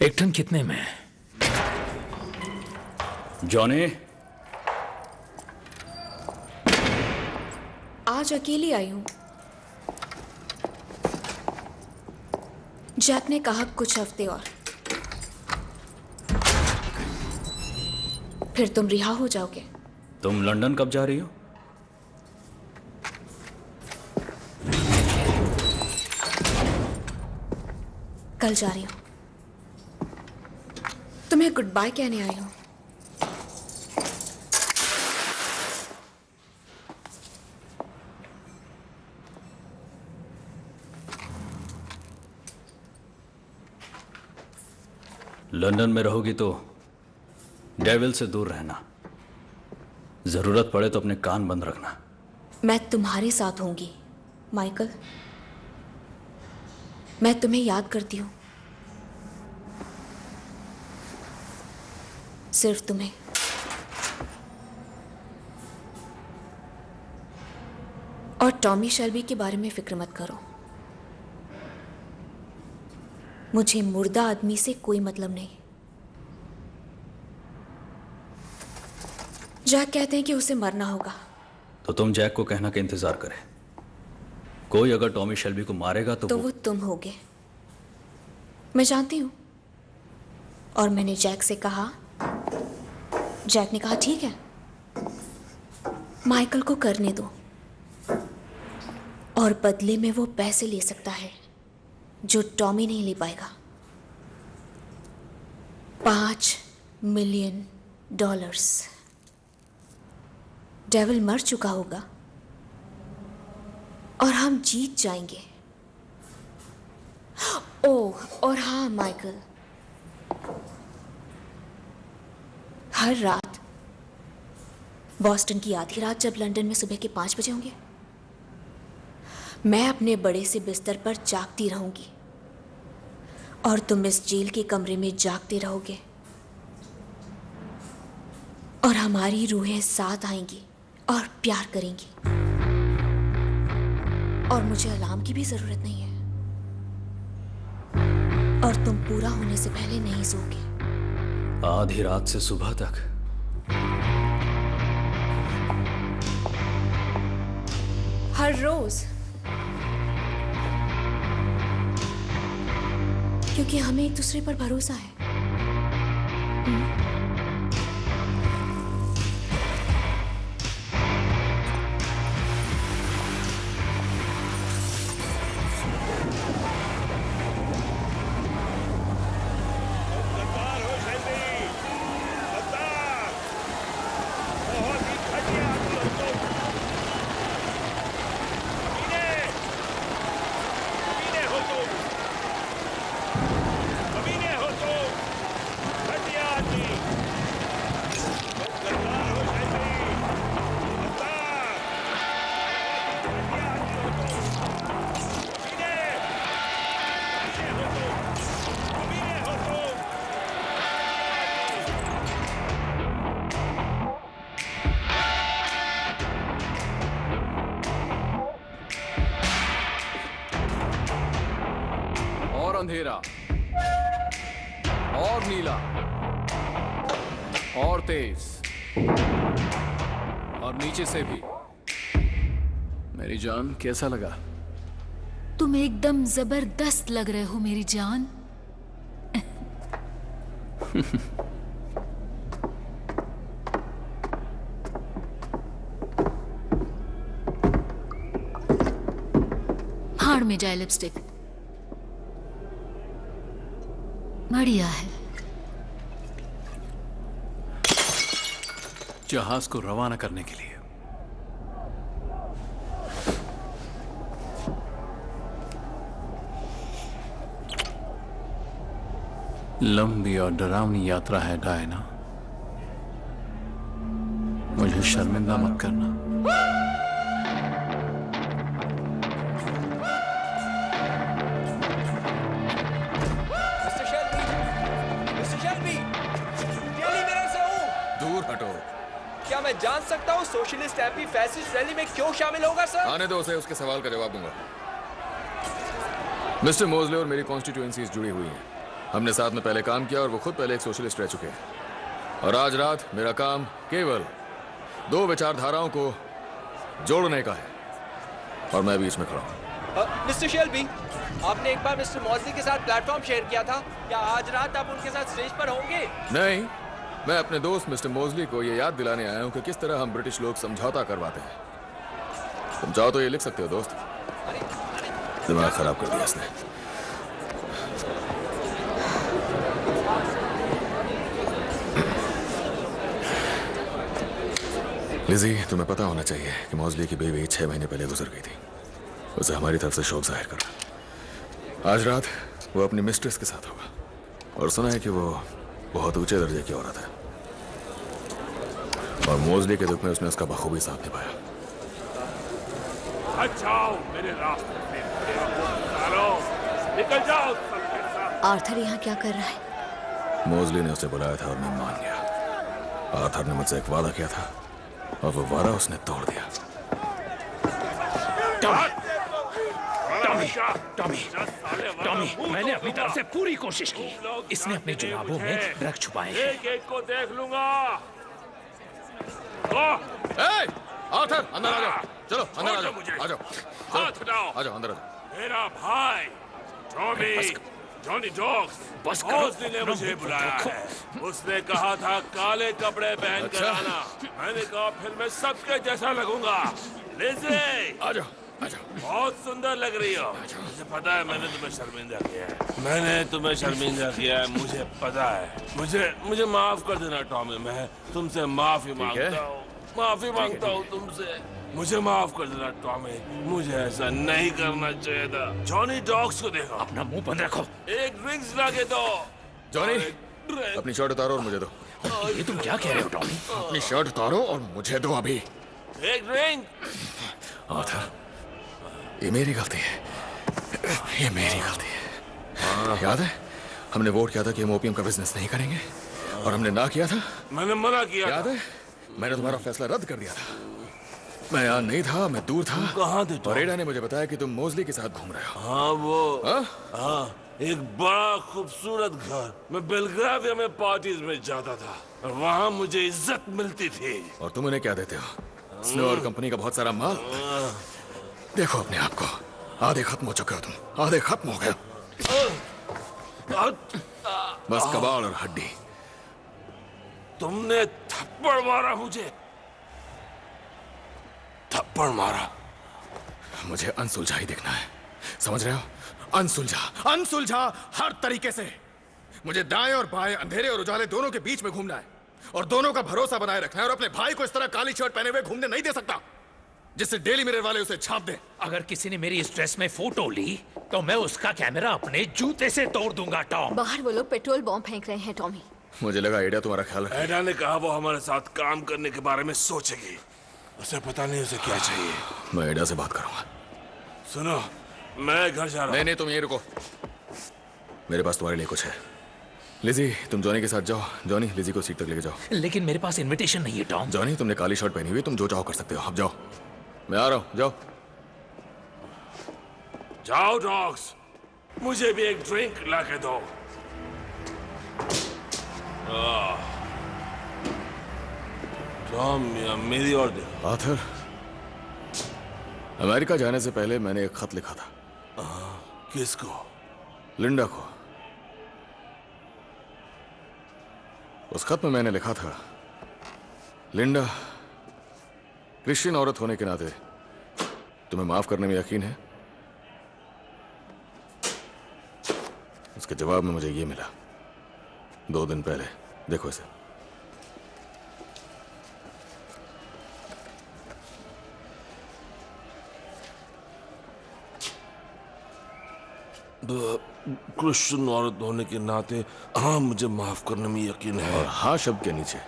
एक टन कितने में? जॉनी, आज अकेली आई हूं। जैक ने कहा कुछ हफ्ते और, फिर तुम रिहा हो जाओगे। तुम लंदन कब जा रही हो? कल जा रही हूं। तुम्हें गुड बाय कहने आई हूं। लंदन में रहोगी तो डेविल से दूर रहना। जरूरत पड़े तो अपने कान बंद रखना। मैं तुम्हारे साथ होंगी माइकल। मैं तुम्हें याद करती हूं, सिर्फ तुम्हें। और टॉमी शेल्बी के बारे में फिक्र मत करो। मुझे मुर्दा आदमी से कोई मतलब नहीं। जैक कहते हैं कि उसे मरना होगा। तो तुम जैक को कहना कि इंतजार करे। कोई अगर टॉमी शेल्बी को मारेगा तो वो तुम होगे। मैं जानती हूं। और मैंने जैक से कहा, जैक ने कहा ठीक है, माइकल को करने दो। और बदले में वो पैसे ले सकता है जो टॉमी नहीं ले पाएगा। $5 मिलियन। डेविल मर चुका होगा और हम जीत जाएंगे। ओह, और हाँ माइकल, हर रात, बॉस्टन की आधी रात जब लंदन में सुबह के 5 बजे होंगे, मैं अपने बड़े से बिस्तर पर जागती रहूंगी और तुम इस जेल के कमरे में जागते रहोगे और हमारी रूहें साथ आएंगी और प्यार करेंगी। और मुझे अलार्म की भी जरूरत नहीं है। और तुम पूरा होने से पहले नहीं सोओगे। आधी रात से सुबह तक। हर रोज, क्योंकि हमें एक दूसरे पर भरोसा है। अंधेरा और नीला और तेज और नीचे से भी। मेरी जान, कैसा लगा? तुम एकदम जबरदस्त लग रहे हो मेरी जान। भाड़ में जाए लिपस्टिक। बढ़िया है। जहाज को रवाना करने के लिए लंबी और डरावनी यात्रा है डायना। मुझे शर्मिंदा मत करना। क्या मैं जान सकता हूँ सोशलिस्ट एंटी फैसिस्ट रैली में क्यों शामिल होगा सर? आने दो उसे, उसके सवाल का जवाब दूंगा। मिस्टर मोजले और मेरी कॉन्स्टिट्यूएंसीज जुड़ी हुई हैं। हमने साथ में पहले काम किया और वो खुद पहले एक सोशलिस्ट रह चुके हैं। और आज रात मेरा काम केवल 2 विचारधाराओं को जोड़ने का है और मैं बीच में खड़ा हूँ। मिस्टर शेल्बी, आपने एक बार मिस्टर मॉजली के साथ प्लेटफॉर्म शेयर किया था। क्या आज रात आप उनके साथ स्टेज पर होंगे? नहीं, मैं अपने दोस्त मिस्टर मोजली को ये याद दिलाने आया हूँ कि किस तरह हम ब्रिटिश लोग समझौता करवाते हैं। तुम चाहो तो ये लिख सकते हो दोस्त। दिमाग खराब कर दिया इसने। लिजी, तुम्हें पता होना चाहिए कि मौजली की बेबी 6 महीने पहले गुजर गई थी। उसे हमारी तरफ से शोक जाहिर करो। आज रात वो अपनी मिस्ट्रेस के साथ होगा। और सुना है कि वो बहुत ऊंचे दर्जे की औरत है और मोजली के दुख में उसने उसका बखूबी साथ निभाया। जाओ मेरे रास्ते से, निकल जाओ। आर्थर यहाँ क्या कर रहा है? मोजली ने उसे बुलाया था और मैं मान गया। आर्थर ने मुझसे एक वादा किया था और वो वादा उसने तोड़ दिया। टॉमी, मैंने अपनी तरफ से पूरी कोशिश की। इसने अपने जुराबों में ड्रग छुपाए हैं। एक एक को देख लूंगा। आर्थर, अंदर आ जाओ। चलो अंदर आ जाओ। आ जाओ, हाथ हटाओ। आ जाओ, अंदर आ जाओ। मेरा भाई टॉमी, जॉनी डॉग्स, बस मोजली ने मुझे बुलाया है। उसने कहा था काले कपड़े पहन कर आना। मैंने कहा फिर मैं सबके जैसा लगूंगा। लिज़ी, आ जाओ, आ जाओ। बहुत सुंदर लग रही हो। मुझे पता है मैंने तुम्हें शर्मिंदा किया है। मैंने तुम्हें शर्मिंदा किया है, मुझे पता है। मुझे माफ कर देना टॉमी, मैं तुमसे माफी मांगता हूँ। माफी मांगता हूँ तुमसे। मुझे माफ कर देना टॉमी, मुझे ऐसा नहीं करना चाहिए था। जॉनी डॉग्स को देखो। अपना मुंह बंद रखो। एक ड्रिंक्स ला के दो। जॉनी, अपनी शर्ट उतारो और मुझे दो। ये तुम क्या कह रहे हो टॉमी? अपनी शर्ट उतारो और मुझे दो अभी। एक ड्रिंक। आर्थर, ये मेरी गलती है। ये मेरी गलती है। याद है हमने वोट किया था कि हम ओपियम का बिजनेस नहीं करेंगे और हमने ना किया था। मैंने मना किया। याद है मैंने तुम्हारा फैसला रद्द कर दिया था। मैं यहाँ नहीं था, मैं दूर था। कहाँ थे? और एडा ने मुझे बताया कि तुम मोजली के साथ घूम रहे हो। हाँ वो हाँ एक बड़ा खूबसूरत घर। मैं बेलग्राविया में पार्टीज में जाता था और वहाँ मुझे इज्जत मिलती थी। और तुम उन्हें क्या देते हो? स्नो और कंपनी का बहुत सारा माल। देखो अपने आप को, आधे खत्म हो चुके हो तुम। आधे खत्म हो गए, बस कबाड़ और हड्डी। तुमने थप्पड़ मारा मुझे, थप्पड़ मारा। मुझे अनसुलझा ही दिखना है, समझ रहे हो? अनसुलझा हर तरीके से। मुझे दाएं और बाएं, अंधेरे और उजाले दोनों के बीच में घूमना है और दोनों का भरोसा बनाए रखना है और अपने भाई को इस तरह काली शर्ट पहने हुए घूमने नहीं दे सकता जिससे डेली मिरर वाले उसे छाप दे। अगर किसी ने मेरी इस ड्रेस में फोटो ली तो मैं उसका कैमरा अपने जूते से तोड़ दूंगा टॉम। बाहर वो लोग पेट्रोल बॉम्ब फेंक रहे हैं टॉमी। मुझे लगा एडा तुम्हारा ख्याल रखे। एडा ने कहा वो हमारे साथ काम करने के बारे में सोचेगी। उसे पता नहीं उसे क्या चाहिए। मैं एडा से बात करूंगा। सुनो, मैं घर जा रहा हूँ। नहीं, तुम यहीं रुको। मेरे पास तुम्हारे लिए कुछ है। लिज़ी, तुम जॉनी के साथ जाओ। जॉनी, लिज़ी को सीट तक लेके जाओ। लेकिन मेरे पास इनविटेशन नहीं है टॉम। जॉनी, तुमने काली शर्ट पहनी हुई, तुम जो चाहो कर सकते हो। अब जाओ, मैं आ रहा हूँ। जाओ जाओ डॉग्स, मुझे भी एक ड्रिंक ला के दो। टॉम, मेरी ओर देखो। आर्थर, अमेरिका जाने से पहले मैंने एक खत लिखा था। किसको? लिंडा को। उस खत में मैंने लिखा था, लिंडा, क्रिश्चियन औरत होने के नाते तुम्हें माफ करने में यकीन है? उसके जवाब में मुझे ये मिला 2 दिन पहले। देखो इसे। क्रिश्चियन औरत होने के नाते हाँ, मुझे माफ करने में यकीन है। और हाँ शब्द के नीचे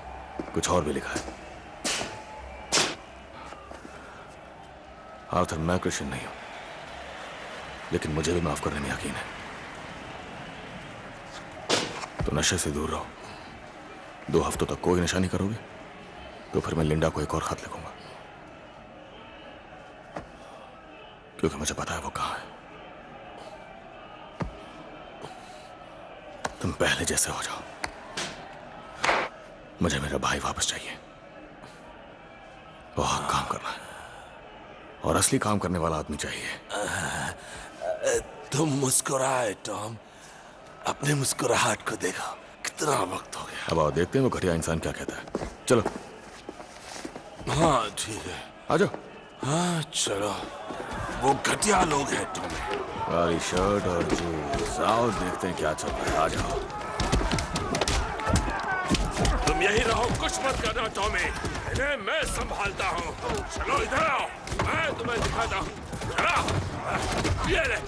कुछ और भी लिखा है। आर्थर, मैं क्रिश्चियन नहीं हूं, लेकिन मुझे भी माफ करने में यकीन है। तो नशे से दूर रहो। 2 हफ्तों तक कोई नशा नहीं करोगे तो फिर मैं लिंडा को एक और खत लिखूंगा, क्योंकि मुझे पता है वो कहां है। तुम पहले जैसे हो जाओ। मुझे मेरा भाई वापस चाहिए। बहुत काम करना है और असली काम करने वाला आदमी चाहिए। तुम मुस्कुराए टॉम, अपने मुस्कुराहट को देखो। कितना वक्त हो गया। अब आओ देखते हैं वो घटिया इंसान क्या कहता है। चलो। हाँ ठीक है, आ जाओ। हाँ चलो। वो घटिया लोग हैं टॉमी। काली शर्ट और जूस। आओ देखते हैं क्या चल रहा है। आ जाओ। तुम यही रहो, कुछ मत करना टॉमी। इन्हें मैं संभालता हूँ। चलो इधर आओ, मैं तुम्हें दिखाता हूँ। चलो, ये ले।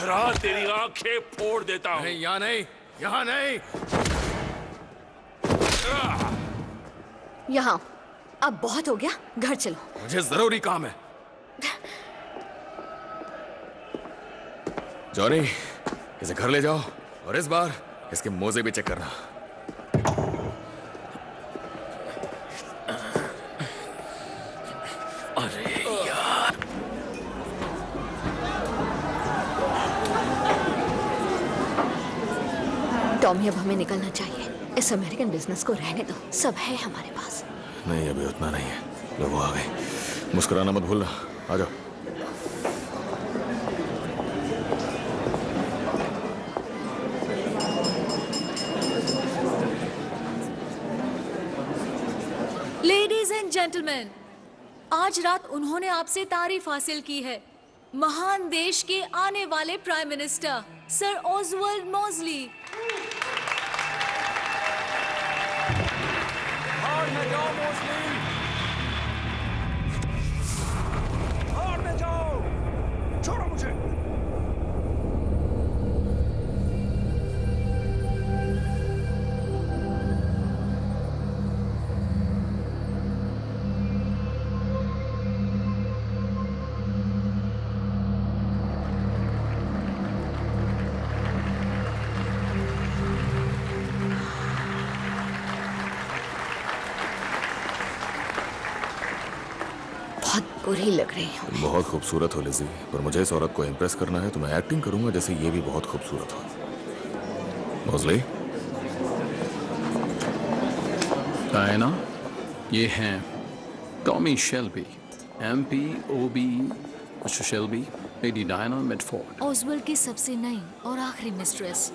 रहा तेरी आंखें फोड़ देता हूँ। नहीं, यहाँ नहीं, यहाँ नहीं। यहाँ अब बहुत हो गया, घर चलो। मुझे जरूरी काम है। जॉनी, इसे घर ले जाओ और इस बार इसके मोजे भी चेक करना। अरे यार, टॉमी, अब हमें निकलना चाहिए। इस अमेरिकन बिजनेस को रहने दो, सब है हमारे पास। नहीं, अभी उतना नहीं है। लो वो आ गए। मुस्कुराना मत भूलना। आ जाओ। लेडीज एंड जेंटलमैन, आज रात उन्होंने आपसे तारीफ हासिल की है। महान देश के आने वाले प्राइम मिनिस्टर सर ऑसवर्ल्ड मॉज़ली। बाहर में जाओ मॉज़ली, बाहर में जाओ, छोड़ो मुझे। बुरी लग रही हूँ। तुम बहुत खूबसूरत हो लिज़ी, पर मुझे इस औरत को इम्प्रेस करना है तो मैं एक्टिंग करूंगा जैसे ये भी बहुत खूबसूरत हो। मॉज़ली, डायना, ये हैं Tommy Shelby, MP, OB, mister Shelby, lady Diana Mitford. Oswald की सबसे नई और आखिरी मिस्ट्रेस।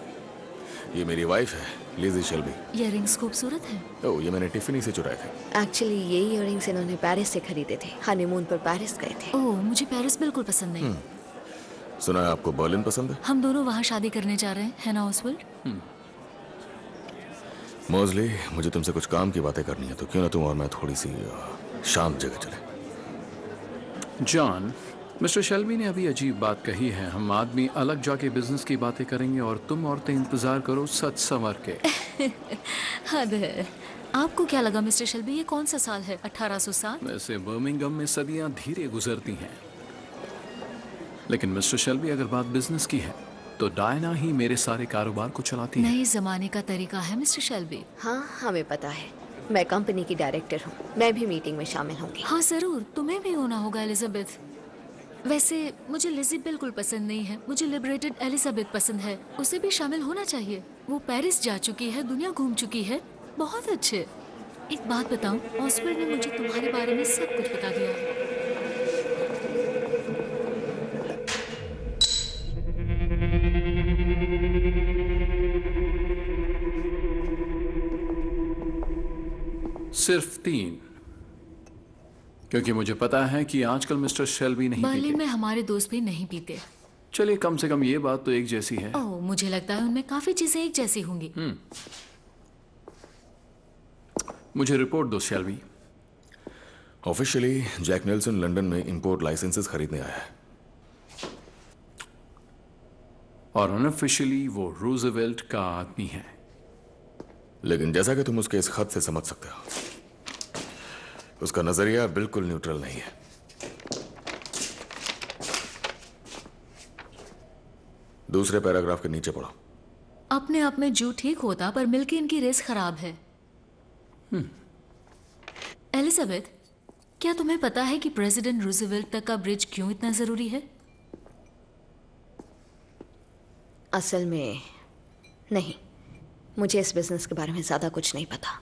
ये मेरी वाइफ है, लिज़ी शेल्बी। इयररिंग्स खूबसूरत हैं। ओह, ये मैंने टिफिनी से चुराए थे। एक्चुअली ये इयररिंग्स इन्होंने पेरिस से खरीदे थे। हनीमून पर पेरिस गए थे। ओह, मुझे पेरिस बिल्कुल पसंद नहीं। सुना है आपको बर्लिन पसंद है? हम दोनों वहाँ शादी करने जा रहे हैं, है ना ऑसवर्ल्ड? मॉज़ली, मुझे तुमसे कुछ काम की बातें करनी है, तो क्यों ना तुम और मैं थोड़ी सी शांत जगह चले। जॉन, मिस्टर शेल्बी ने अभी अजीब बात कही है। हम आदमी अलग जाके बिजनेस की बातें करेंगे और तुम औरतें इंतजार करो सच संवर के। हद है। आपको क्या लगा मिस्टर शेल्बी, ये कौन सा साल है? 1807? वैसे बर्मिंघम में सदियां धीरे गुजरती हैं, लेकिन मिस्टर शेल्बी अगर बात बिजनेस की है तो डायना ही मेरे सारे कारोबार को चलाती है। नए जमाने का तरीका है मिस्टर शेल्बी। हाँ, हमें पता है। मैं कंपनी की डायरेक्टर हूँ, मैं भी मीटिंग में शामिल होंगी। हाँ जरूर, तुम्हें भी होना होगा एलिजाबेथ। वैसे मुझे लिज़ी बिल्कुल पसंद नहीं है, मुझे लिबरेटेड एलिजाबेथ पसंद है। उसे भी शामिल होना चाहिए। वो पेरिस जा चुकी है, दुनिया घूम चुकी है, बहुत अच्छे। एक बात बताऊं, ऑसवर्ल्ड ने मुझे तुम्हारे बारे में सब कुछ बता दिया। सिर्फ 3, क्योंकि मुझे पता है कि आजकल मिस्टर शेल्बी नहीं बर्लिन पीते। में हमारे दोस्त भी नहीं पीते। चलिए, कम से कम ये बात तो एक जैसी है। ओह, मुझे लगता है उनमें काफी चीजें एक जैसी होंगी। मुझे रिपोर्ट दो Shelby. Officially Jack Nelson London में इंपोर्ट लाइसेंसेस खरीदने आया है, और अनऑफिशियली वो रूजवेल्ट का आदमी है। लेकिन जैसा कि तुम उसके इस खत से समझ सकते हो, उसका नजरिया बिल्कुल न्यूट्रल नहीं है। दूसरे पैराग्राफ के नीचे पढ़ो। अपने आप में जो ठीक होता, पर मिलके इनकी रेस खराब है। एलिजाबेथ, क्या तुम्हें पता है कि प्रेसिडेंट रूजवेल्ट तक का ब्रिज क्यों इतना जरूरी है? असल में नहीं, मुझे इस बिजनेस के बारे में ज्यादा कुछ नहीं पता।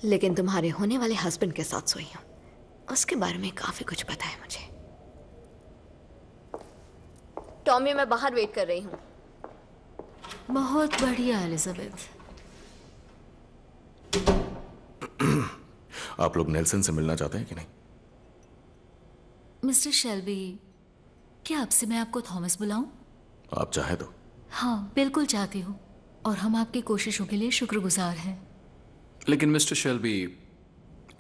लेकिन तुम्हारे होने वाले हस्बैंड के साथ सोई हूं, उसके बारे में काफी कुछ पता है मुझे। टॉमी, मैं बाहर वेट कर रही हूँ। बहुत बढ़िया एलिजाबेथ। आप लोग नेल्सन से मिलना चाहते हैं कि नहीं? मिस्टर शेल्बी, क्या आपसे मैं आपको थॉमस बुलाऊं? आप चाहें तो। हाँ, बिल्कुल चाहती हूँ, और हम आपकी कोशिशों के लिए शुक्रगुजार हैं। लेकिन मिस्टर शेल्बी,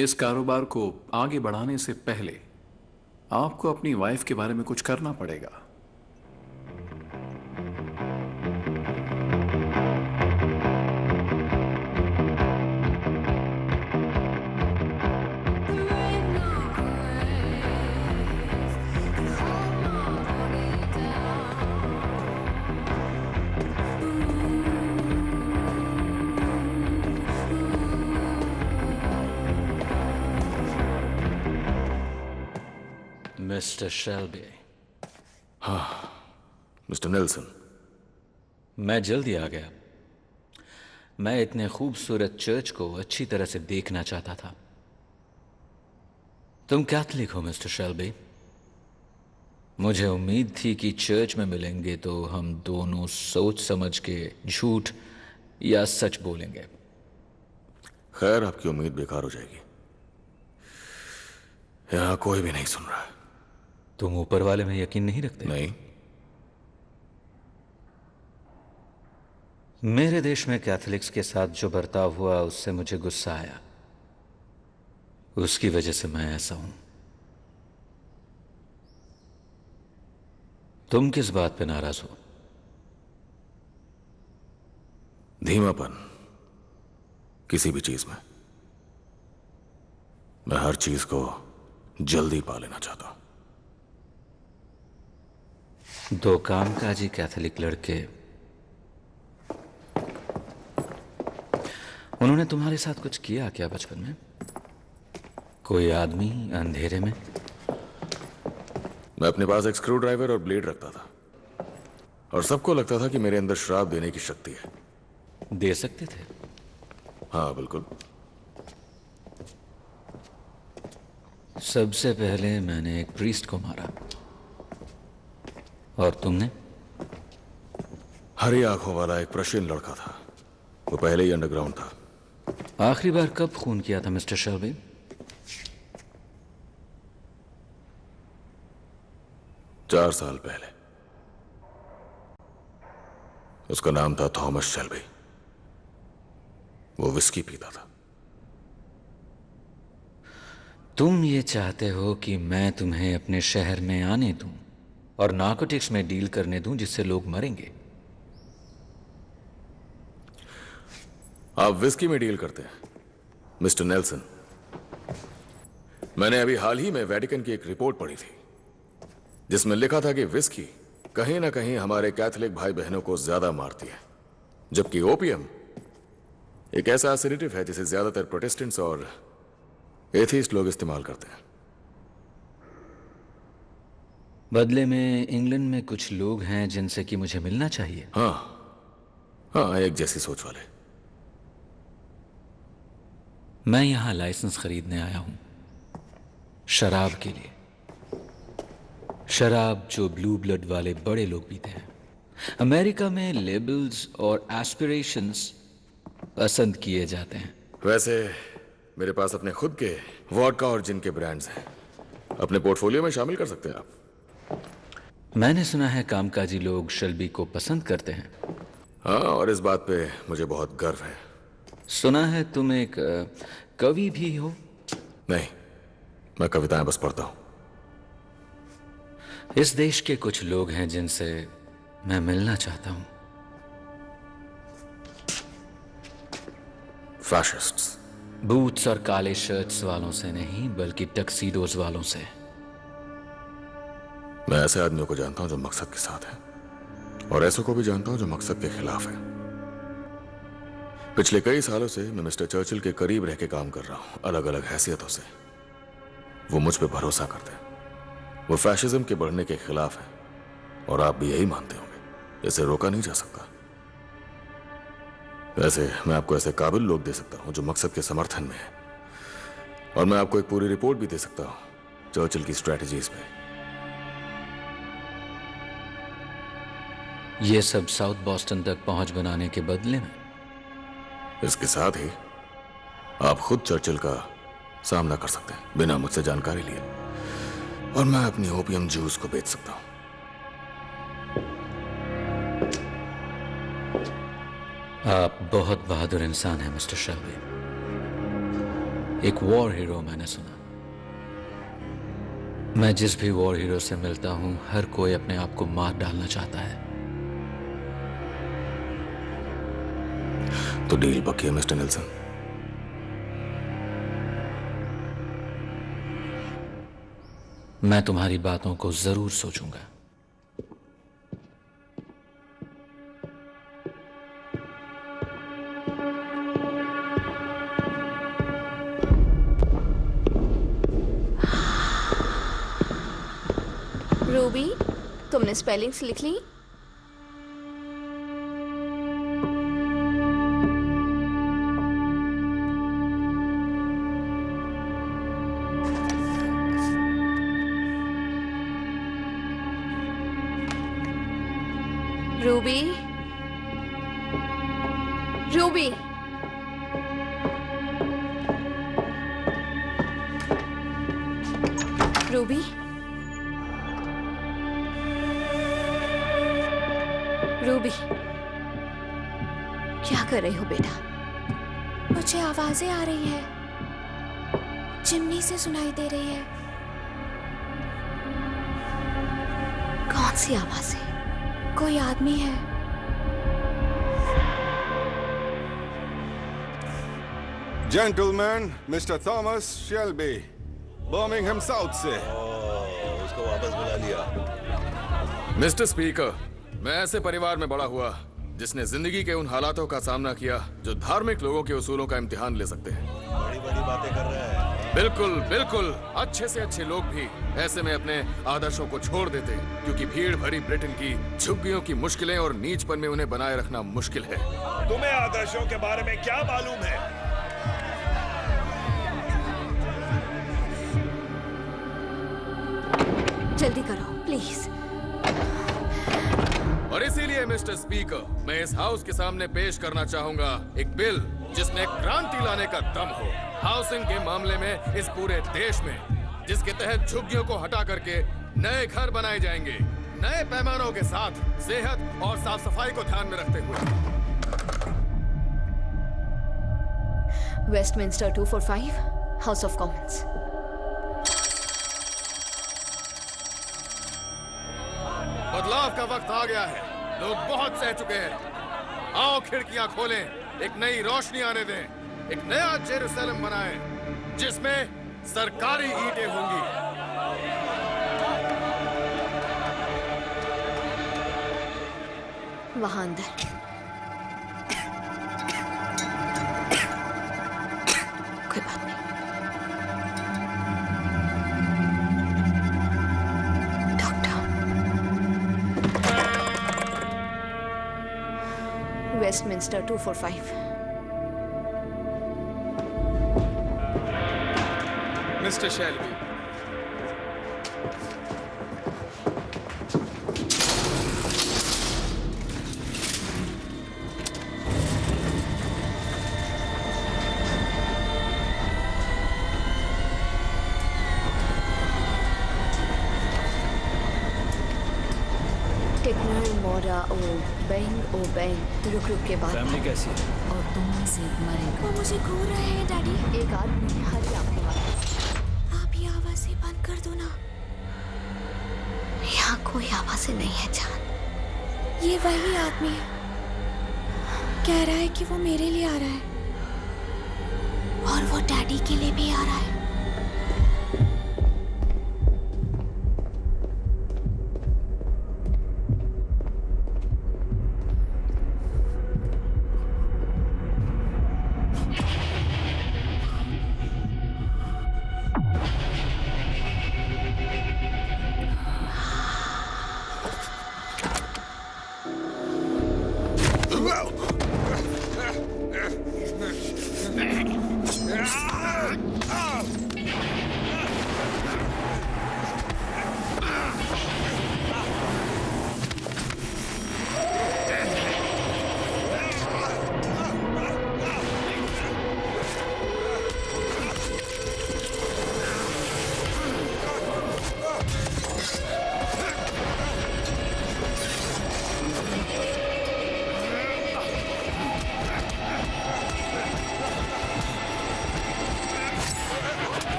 इस कारोबार को आगे बढ़ाने से पहले आपको अपनी वाइफ के बारे में कुछ करना पड़ेगा। Mister Shelby. हाँ मिस्टर नेल्सन। मैं जल्दी आ गया। मैं इतने खूबसूरत चर्च को अच्छी तरह से देखना चाहता था। तुम कैथलिक हो मिस्टर शेल्बी। मुझे उम्मीद थी कि चर्च में मिलेंगे तो हम दोनों सोच समझ के झूठ या सच बोलेंगे। खैर, आपकी उम्मीद बेकार हो जाएगी। यहां कोई भी नहीं सुन रहा है। तुम ऊपर वाले में यकीन नहीं रखते? नहीं। मेरे देश में कैथलिक्स के साथ जो बर्ताव हुआ उससे मुझे गुस्सा आया। उसकी वजह से मैं ऐसा हूं। तुम किस बात पे नाराज हो? धीमापन किसी भी चीज में। मैं हर चीज को जल्दी पा लेना चाहता हूं। दो कामकाजी कैथोलिक लड़के, उन्होंने तुम्हारे साथ कुछ किया क्या बचपन में? कोई आदमी अंधेरे में? मैं अपने पास एक स्क्रू ड्राइवर और ब्लेड रखता था और सबको लगता था कि मेरे अंदर श्राप देने की शक्ति है। दे सकते थे? हाँ बिल्कुल। सबसे पहले मैंने एक प्रीस्ट को मारा। और तुमने? हरी आंखों वाला एक प्रशियन लड़का था। वो पहले ही अंडरग्राउंड था। आखिरी बार कब खून किया था मिस्टर शेल्बी? चार साल पहले। उसका नाम था थॉमस शेल्बी। वो विस्की पीता था। तुम ये चाहते हो कि मैं तुम्हें अपने शहर में आने दूं और नार्कोटिक्स में डील करने दूं जिससे लोग मरेंगे? आप विस्की में डील करते हैं मिस्टर नेल्सन। मैंने अभी हाल ही में वेटिकन की एक रिपोर्ट पढ़ी थी जिसमें लिखा था कि विस्की कहीं ना कहीं हमारे कैथोलिक भाई बहनों को ज्यादा मारती है, जबकि ओपियम एक ऐसा सेडेटिव है जिसे ज्यादातर प्रोटेस्टेंट्स और एथीस्ट लोग इस्तेमाल करते हैं। बदले में इंग्लैंड में कुछ लोग हैं जिनसे कि मुझे मिलना चाहिए। हाँ, एक जैसी सोच वाले। मैं यहां लाइसेंस खरीदने आया हूं, शराब के लिए। शराब जो ब्लू ब्लड वाले बड़े लोग पीते हैं। अमेरिका में लेबल्स और एस्पिरेशंस पसंद किए जाते हैं। वैसे मेरे पास अपने खुद के वॉडका और जिन के ब्रांड्स हैं। अपने पोर्टफोलियो में शामिल कर सकते हैं आप। मैंने सुना है कामकाजी लोग शेल्बी को पसंद करते हैं। हाँ, और इस बात पे मुझे बहुत गर्व है। सुना है तुम एक कवि भी हो? नहीं, मैं कविताएं बस पढ़ता हूं। इस देश के कुछ लोग हैं जिनसे मैं मिलना चाहता हूं। फैशिस्ट्स। बूट्स और काले शर्ट्स वालों से नहीं, बल्कि टक्सीडोज वालों से। मैं ऐसे आदमियों को जानता हूं जो मकसद के साथ हैं और ऐसों को भी जानता हूं जो मकसद के खिलाफ हैं। पिछले कई सालों से मैं मिस्टर चर्चिल के करीब रह के काम कर रहा हूं, अलग अलग हैसियतों से। वो मुझ पे भरोसा करते हैं। वो फैशिज्म के बढ़ने के खिलाफ है और आप भी यही मानते होंगे। इसे रोका नहीं जा सकता। वैसे मैं आपको ऐसे काबिल लोग दे सकता हूं जो मकसद के समर्थन में है, और मैं आपको एक पूरी रिपोर्ट भी दे सकता हूं चर्चिल की स्ट्रैटेजीज पे। ये सब साउथ बॉस्टन तक पहुंच बनाने के बदले में? इसके साथ ही आप खुद चर्चिल का सामना कर सकते हैं बिना मुझसे जानकारी लिए, और मैं अपनी ओपियम जूस को बेच सकता हूं। आप बहुत बहादुर इंसान हैं मिस्टर शेल्बी। एक वॉर हीरो मैंने सुना। मैं जिस भी वॉर हीरो से मिलता हूं, हर कोई अपने आप को मार डालना चाहता है। तो डील पक्की है मिस्टर नेल्सन? मैं तुम्हारी बातों को जरूर सोचूंगा। रूबी, तुमने स्पेलिंग्स लिख ली? रूबी, रूबी, रूबी, रूबी, क्या कर रही हो बेटा? मुझे आवाजें आ रही है, चिमनी से सुनाई दे रही है। कौन सी आवाजें? कोई आदमी है। Gentleman, mister Thomas Shelby, Birmingham south से। उसको वापस बुला लिया। मिस्टर स्पीकर, मैं ऐसे परिवार में बड़ा हुआ जिसने जिंदगी के उन हालातों का सामना किया जो धार्मिक लोगों के उसूलों का इम्तिहान ले सकते हैं। बड़ी बड़ी बातें कर रहे हैं। बिल्कुल बिल्कुल, अच्छे से अच्छे लोग भी ऐसे में अपने आदर्शों को छोड़ देते, क्योंकि भीड़ भरी ब्रिटेन की झुग्गियों की मुश्किलें और नीचपन में उन्हें बनाए रखना मुश्किल है। तुम्हें आदर्शों के बारे में क्या मालूम है? जल्दी करो प्लीज। और इसीलिए मिस्टर स्पीकर, मैं इस हाउस के सामने पेश करना चाहूंगा एक बिल जिसमें क्रांति लाने का दम हो हाउसिंग के मामले में इस पूरे देश में, जिसके तहत झुग्गियों को हटा करके नए घर बनाए जाएंगे, नए पैमानों के साथ, सेहत और साफ सफाई को ध्यान में रखते हुए। Westminster 245, house of Commons. बदलाव का वक्त आ गया है। लोग बहुत सह चुके हैं। आओ खिड़कियां खोलें, एक नई रोशनी आने दें, एक नया जेरूसलम बनाएं, जिसमें सरकारी ईंटें होंगी। वहां अंदर कोई बात नहीं। वेस्टमिंस्टर 245। मिस्टर शेल्बी, टेक्नर, मोरा, ओ बेंग, रुक रुक के बाद। फैमिली कैसी है? और तुम से मरेगा। वो मुझे घूर रहे हैं डैडी। एक आदमी हरी आपके पास। आप ये आवाजें बंद कर दो ना। यहाँ कोई आवाजें नहीं है जान। ये वही आदमी है, कह रहा है कि वो मेरे लिए आ रहा है और वो डैडी के लिए भी आ रहा है।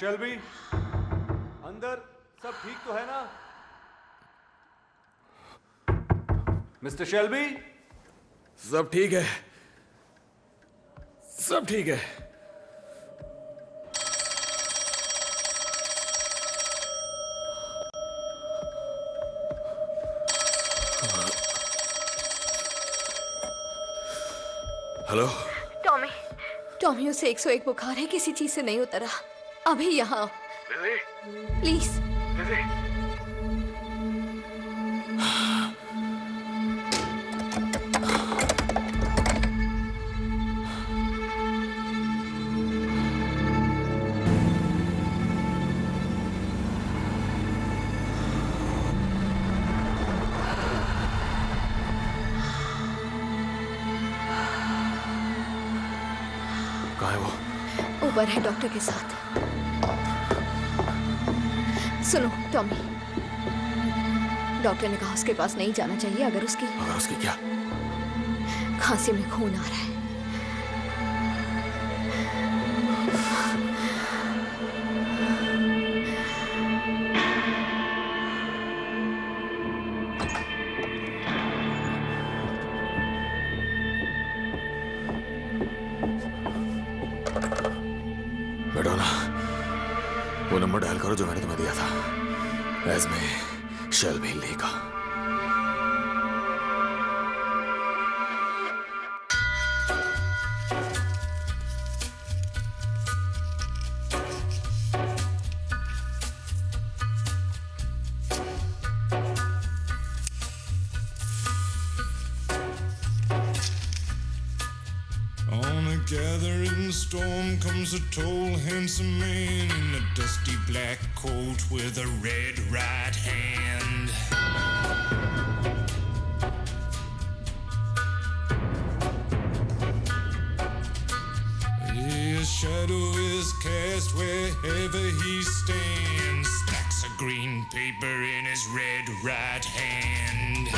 शेल्बी, अंदर सब ठीक तो है ना? Mister Shelby? सब ठीक है, सब ठीक है। हेलो टॉमी, टॉमी उसे 101 बुखार है, किसी चीज से नहीं उतरा। अभी यहाँ प्लीज। कहाँ है वो? ऊपर है डॉक्टर के साथ। सुनो टॉमी, डॉक्टर ने कहा उसके पास नहीं जाना चाहिए अगर उसकी क्या? खांसी में खून आ रहा है। मैडोना, वो नंबर डायल करो जो मैंने तुम्हें दिया था, एस्मे शेल्बी ली का। On a gathering storm comes a tall, handsome man in a dusty black coat with a red right hand. His shadow is cast wherever he stands, stacks of green paper in his red right hand.